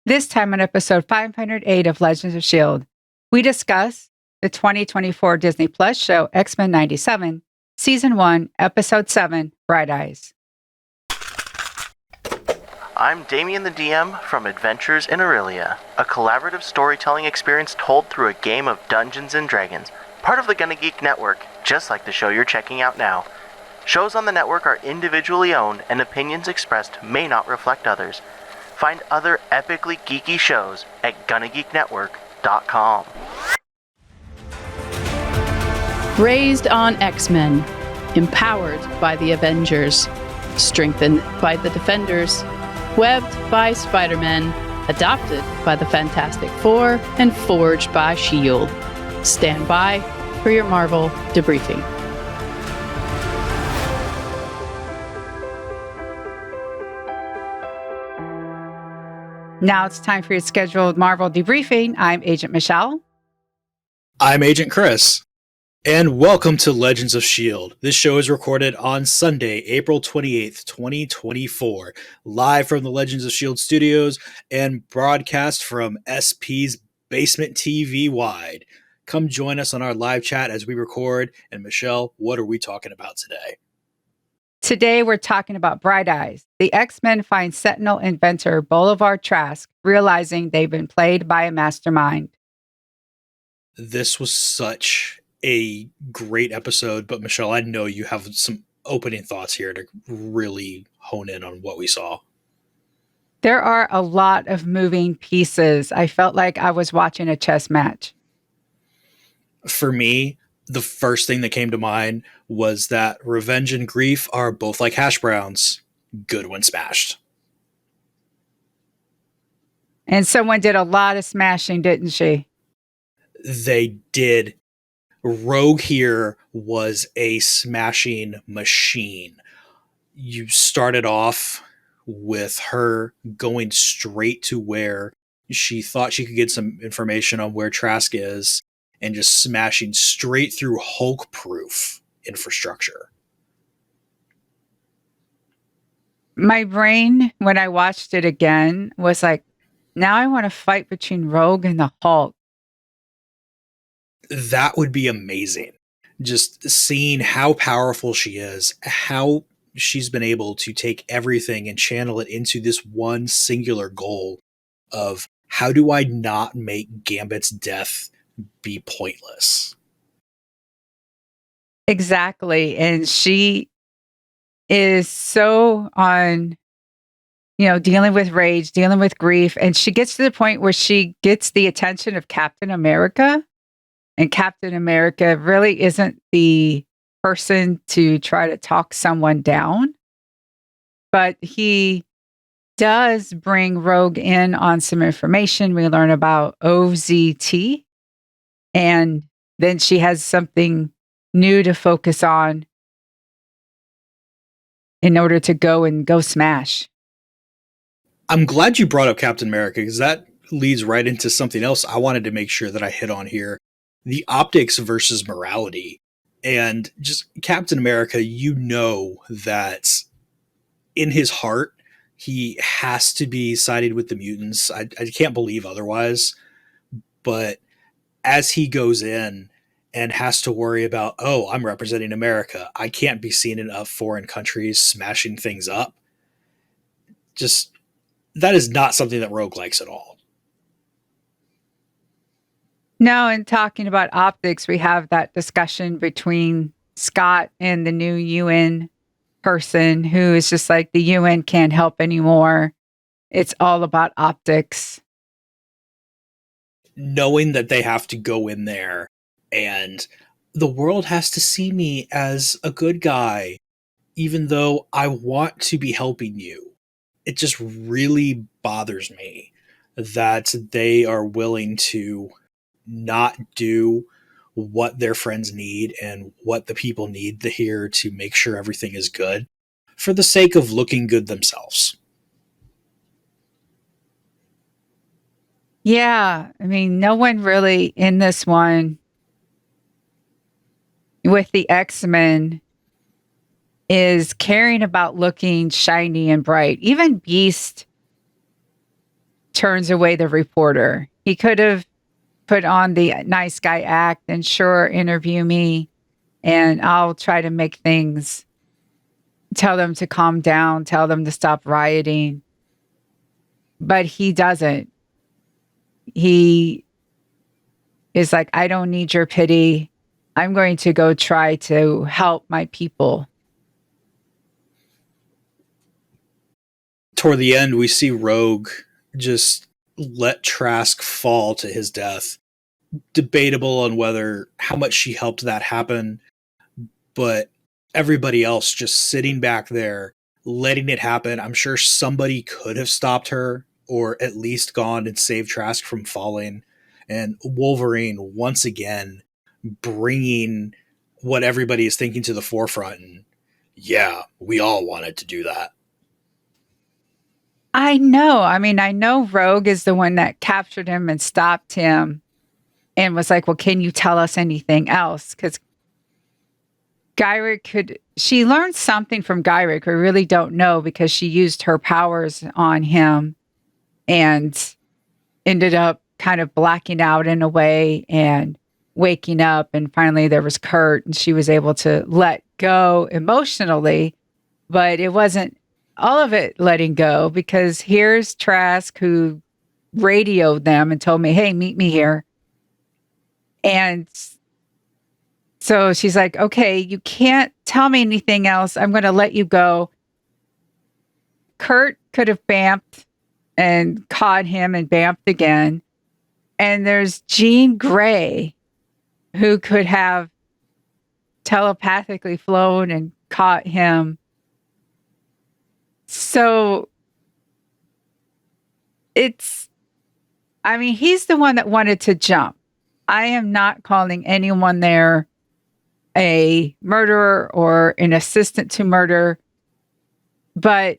This time on episode 508 of Legends of S.H.I.E.L.D., we discuss the 2024 Disney Plus show X-Men 97, Season 1, Episode 7, Bright Eyes. I'm Damien the DM from Adventures in Aurelia, a collaborative storytelling experience told through a game of Dungeons & Dragons, part of the Gonna Geek Network, just like the show you're checking out now. Shows on the network are individually owned, and opinions expressed may not reflect others. Find other epically geeky shows at GonnaGeekNetwork.com. Raised on X-Men, empowered by the Avengers, strengthened by the Defenders, webbed by Spider-Man, adopted by the Fantastic Four, and forged by S.H.I.E.L.D. Stand by for your Marvel debriefing. Now it's time for your scheduled Marvel debriefing. I'm Agent Michelle. I'm Agent Chris. And welcome to Legends of S.H.I.E.L.D. This show is recorded on Sunday, April 28th, 2024, live from the Legends of S.H.I.E.L.D. studios and broadcast from SP's Basement TV Wide. Come join us on our live chat as we record. And Michelle, what are we talking about today? Today we're talking about Bright Eyes. The X-Men find Sentinel inventor Bolivar Trask, realizing they've been played by a mastermind. This was such a great episode, but Michelle, I know you have some opening thoughts here to really hone in on what we saw. There are a lot of moving pieces. I felt like I was watching a chess match. For me, the first thing that came to mind was that revenge and grief are both like hash browns, good when smashed. And someone did a lot of smashing, didn't she? They did. Rogue here was a smashing machine. You started off with her going straight to where she thought she could get some information on where Trask is and just smashing straight through Hulk-proof infrastructure. My brain, when I watched it again, was like, now I want to fight between Rogue and the Hulk. That would be amazing. Just seeing how powerful she is, how she's been able to take everything and channel it into this one singular goal of how do I not make Gambit's death be pointless? Exactly. And she is so on, dealing with rage, dealing with grief. And she gets to the point where she gets the attention of Captain America. And Captain America really isn't the person to try to talk someone down. But he does bring Rogue in on some information. We learn about OZT. And then she has something new to focus on in order to go smash. I'm glad you brought up Captain America because that leads right into something else I wanted to make sure that I hit on here. The optics versus morality. And just Captain America, that in his heart, he has to be sided with the mutants. I can't believe otherwise. But as he goes in and has to worry about, I'm representing America. I can't be seen in foreign countries smashing things up. Just, that is not something that Rogue likes at all. No, and talking about optics, we have that discussion between Scott and the new UN person who is just like, the UN can't help anymore. It's all about optics. Knowing that they have to go in there and the world has to see me as a good guy, even though I want to be helping you. It just really bothers me that they are willing to not do what their friends need and what the people need to hear to make sure everything is good for the sake of looking good themselves. Yeah, I mean, no one really in this one with the X-Men is caring about looking shiny and bright. Even Beast turns away the reporter. He could have put on the nice guy act and sure, interview me and I'll try to make things, tell them to calm down, tell them to stop rioting. But he doesn't. He is like, I don't need your pity. I'm going to go try to help my people. Toward the end, we see Rogue just let Trask fall to his death. Debatable on whether how much she helped that happen, but everybody else just sitting back there, letting it happen. I'm sure somebody could have stopped her or at least gone and saved Trask from falling. And Wolverine, once again, bringing what everybody is thinking to the forefront. And yeah, we all wanted to do that. I know. I mean, I know Rogue is the one that captured him and stopped him and was like, well, can you tell us anything else? Because she learned something from Gyrick. We really don't know because she used her powers on him and ended up kind of blacking out in a way and waking up. And finally there was Kurt and she was able to let go emotionally, but it wasn't all of it letting go because here's Trask who radioed them and told me, hey, meet me here. And so she's like, okay, you can't tell me anything else. I'm going to let you go. Kurt could have bamped and caught him and bamped again. And there's Jean Grey who could have telepathically flown and caught him. So he's the one that wanted to jump. I am not calling anyone there a murderer or an assistant to murder, but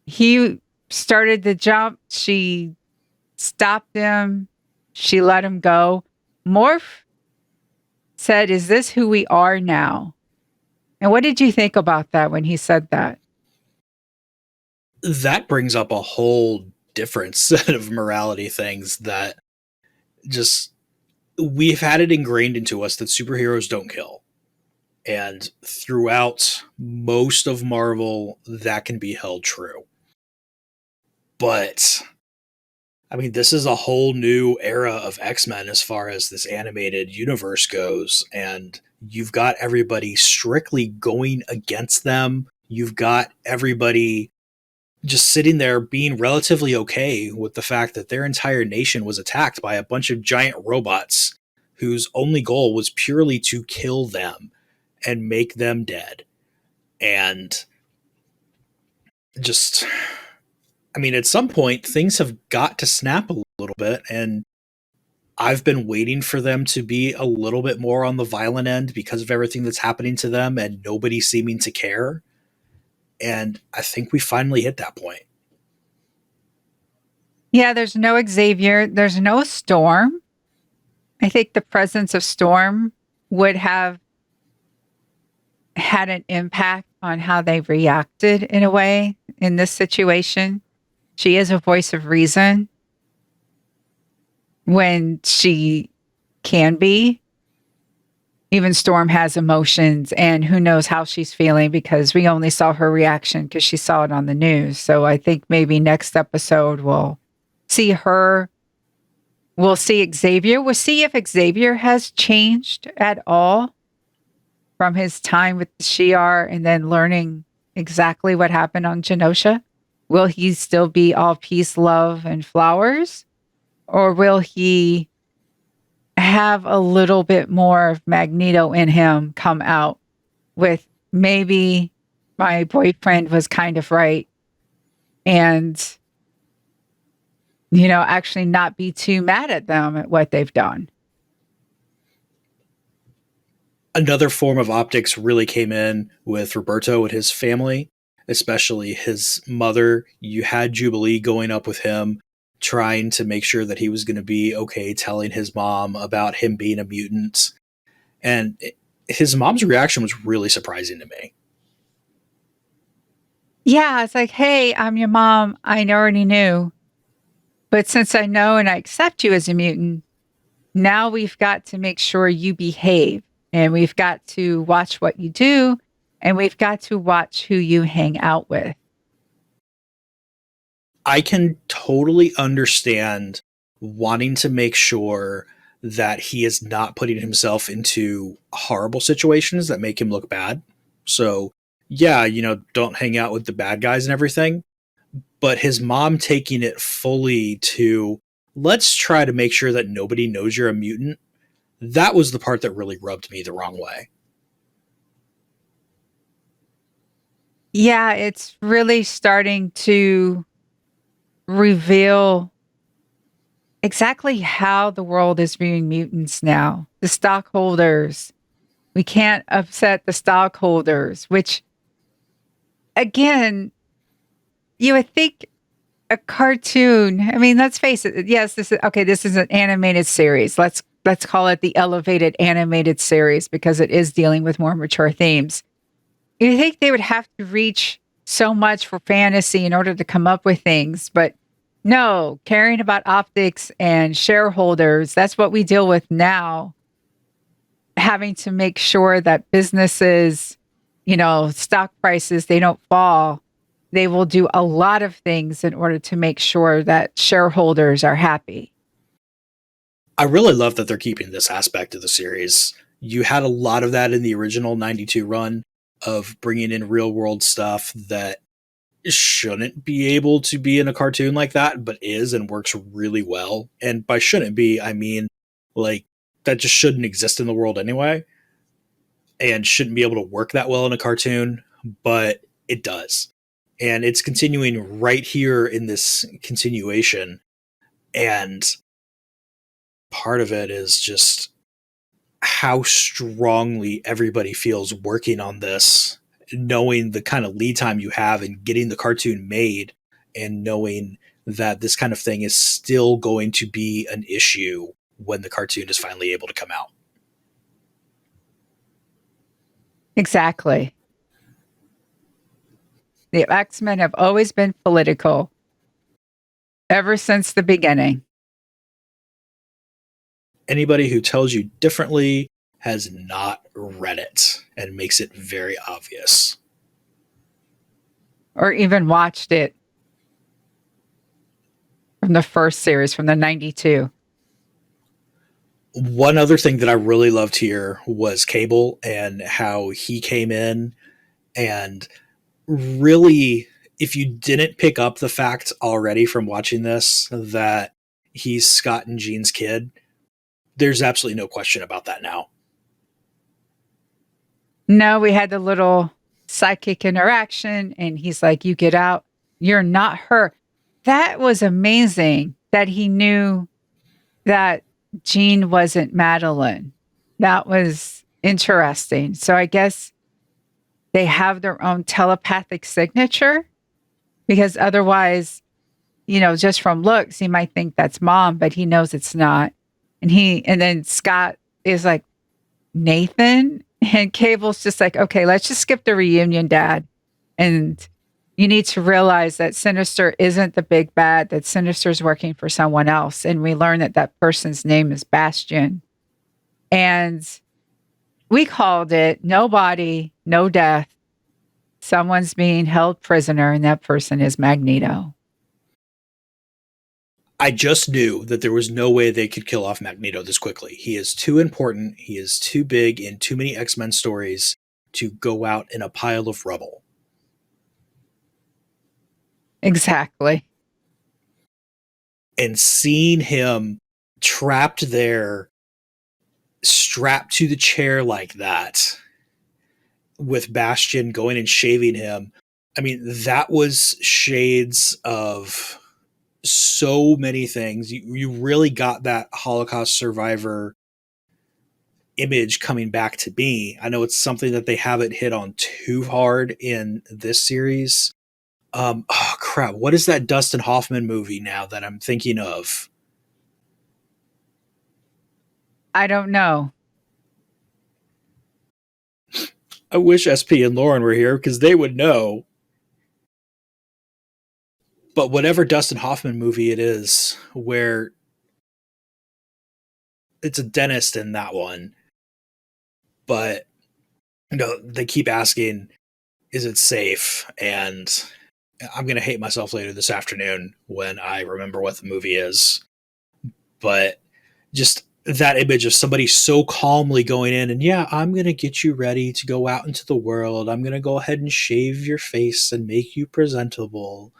he started the jump. She stopped him. She let him go. Morph said, is this who we are now? And what did you think about that when he said that? That brings up a whole different set of morality things that just we've had it ingrained into us that superheroes don't kill. And throughout most of Marvel, that can be held true. But I mean, this is a whole new era of X-Men as far as this animated universe goes. And you've got everybody strictly going against them. You've got everybody just sitting there being relatively okay with the fact that their entire nation was attacked by a bunch of giant robots whose only goal was purely to kill them and make them dead. And just, I mean, at some point, things have got to snap a little bit, and I've been waiting for them to be a little bit more on the violent end because of everything that's happening to them and nobody seeming to care. And I think we finally hit that point. Yeah, there's no Xavier. There's no Storm. I think the presence of Storm would have had an impact on how they reacted in a way in this situation. She is a voice of reason when she can be. Even Storm has emotions, and who knows how she's feeling because we only saw her reaction because she saw it on the news. So I think maybe next episode we'll see her. We'll see Xavier. We'll see if Xavier has changed at all from his time with the Shi'ar and then learning exactly what happened on Genosha. Will he still be all peace, love, and flowers? Or will he have a little bit more of Magneto in him come out with maybe my boyfriend was kind of right and, actually not be too mad at them at what they've done. Another form of optics really came in with Roberto and his family, especially his mother. You had Jubilee going up with him, trying to make sure that he was going to be okay, telling his mom about him being a mutant. And his mom's reaction was really surprising to me. Yeah, it's like, hey, I'm your mom. I already knew. But since I know and I accept you as a mutant, now we've got to make sure you behave, and we've got to watch what you do, and we've got to watch who you hang out with. I can totally understand wanting to make sure that he is not putting himself into horrible situations that make him look bad. So, yeah, don't hang out with the bad guys and everything. But his mom taking it fully to, let's try to make sure that nobody knows you're a mutant. That was the part that really rubbed me the wrong way. Yeah, it's really starting to reveal exactly how the world is viewing mutants now. The stockholders. We can't upset the stockholders, which, again, you would think a cartoon. I mean, let's face it. Yes, this is an animated series. Let's call it the elevated animated series because it is dealing with more mature themes. You think they would have to reach so much for fantasy in order to come up with things, but no, caring about optics and shareholders, that's what we deal with now. Having to make sure that businesses, stock prices, they don't fall. They will do a lot of things in order to make sure that shareholders are happy. I really love that they're keeping this aspect of the series. You had a lot of that in the original 92 run of bringing in real world stuff that shouldn't be able to be in a cartoon like that, but is and works really well. And by shouldn't be, I mean, like, that just shouldn't exist in the world anyway and shouldn't be able to work that well in a cartoon, but it does. And it's continuing right here in this continuation. And part of it is just how strongly everybody feels working on this, knowing the kind of lead time you have in getting the cartoon made and knowing that this kind of thing is still going to be an issue when the cartoon is finally able to come out. Exactly. The X-Men have always been political ever since the beginning. Anybody who tells you differently has not read it and makes it very obvious. Or even watched it from the first series, from the 92. One other thing that I really loved here was Cable and how he came in, and really, if you didn't pick up the fact already from watching this that he's Scott and Jean's kid, there's absolutely no question about that now. No, we had the little psychic interaction, and he's like, "You get out. You're not her." That was amazing that he knew that Jean wasn't Madeline. That was interesting. So I guess they have their own telepathic signature because otherwise, just from looks, he might think that's mom, but he knows it's not. And then Scott is like, Nathan, and Cable's just like, okay, let's just skip the reunion, Dad. And you need to realize that Sinister isn't the big bad, that Sinister's working for someone else. And we learn that that person's name is Bastion. And we called it no body, no death. Someone's being held prisoner, and that person is Magneto. I just knew that there was no way they could kill off Magneto this quickly. He is too important. He is too big in too many X-Men stories to go out in a pile of rubble. Exactly. And seeing him trapped there, strapped to the chair like that, with Bastion going and shaving him, I mean, that was shades of so many things. You really got that Holocaust survivor image coming back to me. I know it's something that they haven't hit on too hard in this series. Oh crap, what is that Dustin Hoffman movie now that I'm thinking of? I don't know. I wish SP and Lauren were here because they would know. But whatever Dustin Hoffman movie it is, where it's a dentist in that one, but they keep asking, is it safe? And I'm going to hate myself later this afternoon when I remember what the movie is. But just that image of somebody so calmly going in and, yeah, I'm going to get you ready to go out into the world. I'm going to go ahead and shave your face and make you presentable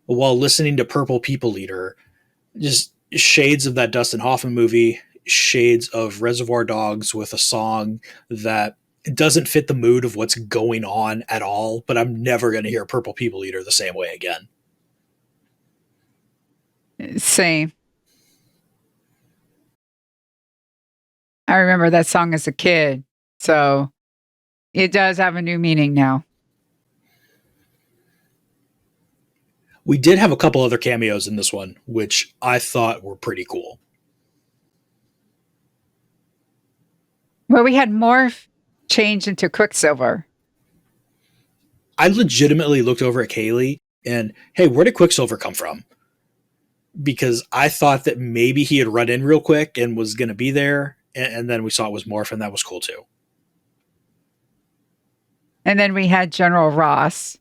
while listening to Purple People Eater. Just shades of that Dustin Hoffman movie, shades of Reservoir Dogs with a song that doesn't fit the mood of what's going on at all, but I'm never going to hear Purple People Eater the same way again. Same. I remember that song as a kid, so it does have a new meaning now. We did have a couple other cameos in this one, which I thought were pretty cool. Well, we had Morph change into Quicksilver. I legitimately looked over at Kaylee and, hey, where did Quicksilver come from? Because I thought that maybe he had run in real quick and was going to be there, and then we saw it was Morph, and that was cool too. And then we had General Ross.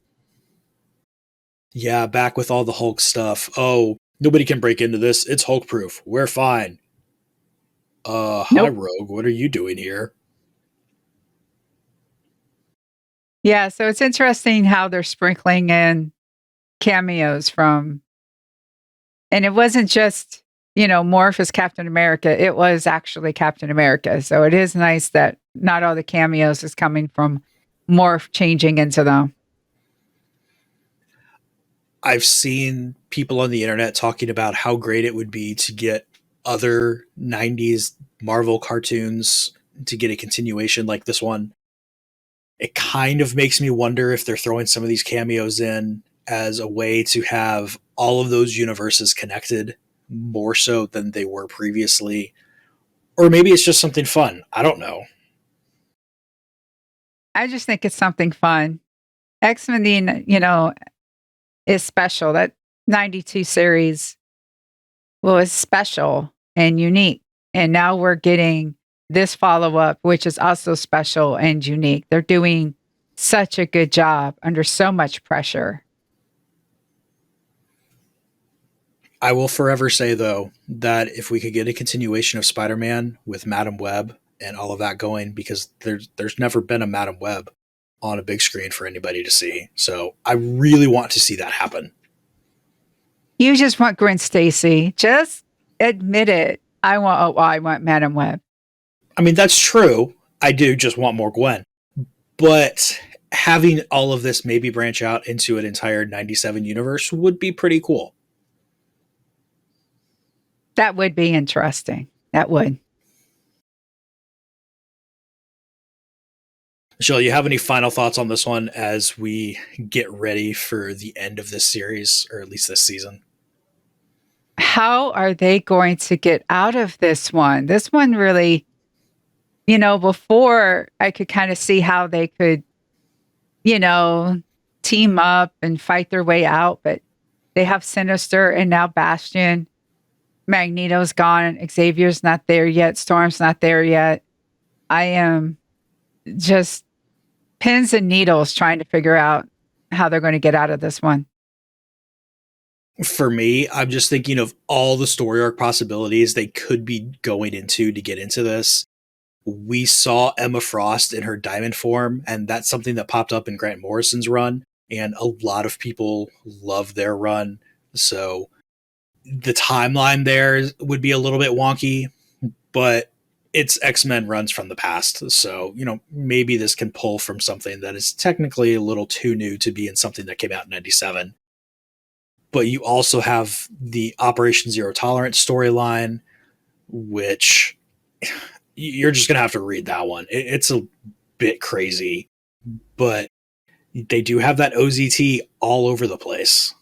Yeah, back with all the Hulk stuff. Oh, nobody can break into this. It's Hulk proof. We're fine. Hi, Rogue. What are you doing here? Yeah, so it's interesting how they're sprinkling in cameos from, and it wasn't just, Morph as Captain America. It was actually Captain America. So it is nice that not all the cameos is coming from Morph changing into them. I've seen people on the internet talking about how great it would be to get other 90s Marvel cartoons to get a continuation like this one. It kind of makes me wonder if they're throwing some of these cameos in as a way to have all of those universes connected more so than they were previously. Or maybe it's just something fun. I don't know. I just think it's something fun. X-Men, is special. That 92 series was special and unique. And now we're getting this follow-up, which is also special and unique. They're doing such a good job under so much pressure. I will forever say, though, that if we could get a continuation of Spider-Man with Madam Web and all of that going, because there's never been a Madam Web on a big screen for anybody to see. So I really want to see that happen. You just want Gwen Stacy. Just admit it. I want Madam Web. I mean, that's true. I do just want more Gwen. But having all of this maybe branch out into an entire 97 universe would be pretty cool. That would be interesting. That would. Michelle, you have any final thoughts on this one as we get ready for the end of this series, or at least this season? How are they going to get out of this one? This one really, before I could kind of see how they could, team up and fight their way out, but they have Sinister and now Bastion. Magneto's gone. Xavier's not there yet. Storm's not there yet. I am just pins and needles trying to figure out how they're going to get out of this one. For me, I'm just thinking of all the story arc possibilities they could be going into to get into this. We saw Emma Frost in her diamond form, and that's something that popped up in Grant Morrison's run, and a lot of people love their run. So the timeline there would be a little bit wonky, but it's X-Men runs from the past. So, maybe this can pull from something that is technically a little too new to be in something that came out in 97. But you also have the Operation Zero Tolerance storyline, which you're just going to have to read that one. It's a bit crazy, but they do have that OZT all over the place.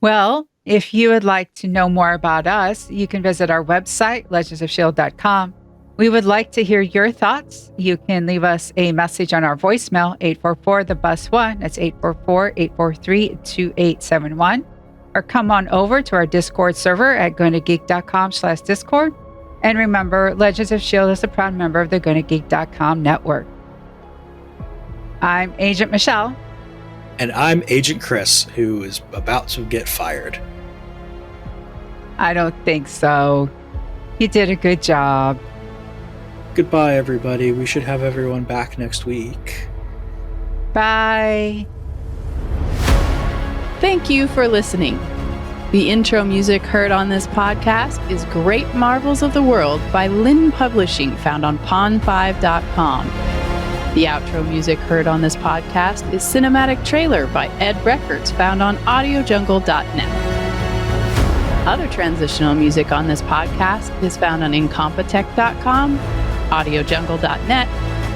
Well, if you would like to know more about us, you can visit our website, legendsofshield.com. We would like to hear your thoughts. You can leave us a message on our voicemail, 844-THE-BUS-1. That's 844-843-2871. Or come on over to our Discord server at gonnageek.com/Discord. And remember, Legends of S.H.I.E.L.D. is a proud member of the gonnageek.com network. I'm Agent Michelle. And I'm Agent Chris, who is about to get fired. I don't think so. You did a good job. Goodbye, everybody. We should have everyone back next week. Bye. Thank you for listening. The intro music heard on this podcast is Great Marvels of the World by Lynn Publishing, found on pon5.com. The outro music heard on this podcast is Cinematic Trailer by Ed Records, found on audiojungle.net. Other transitional music on this podcast is found on incompetech.com, audiojungle.net,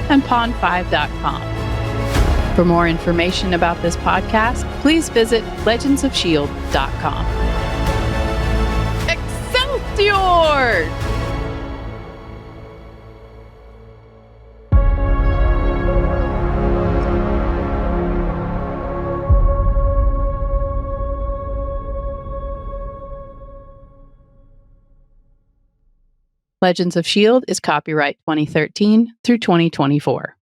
and pon5.com. For more information about this podcast, please visit legendsofshield.com. Excelsior! Legends of S.H.I.E.L.D. is copyright 2013 through 2024.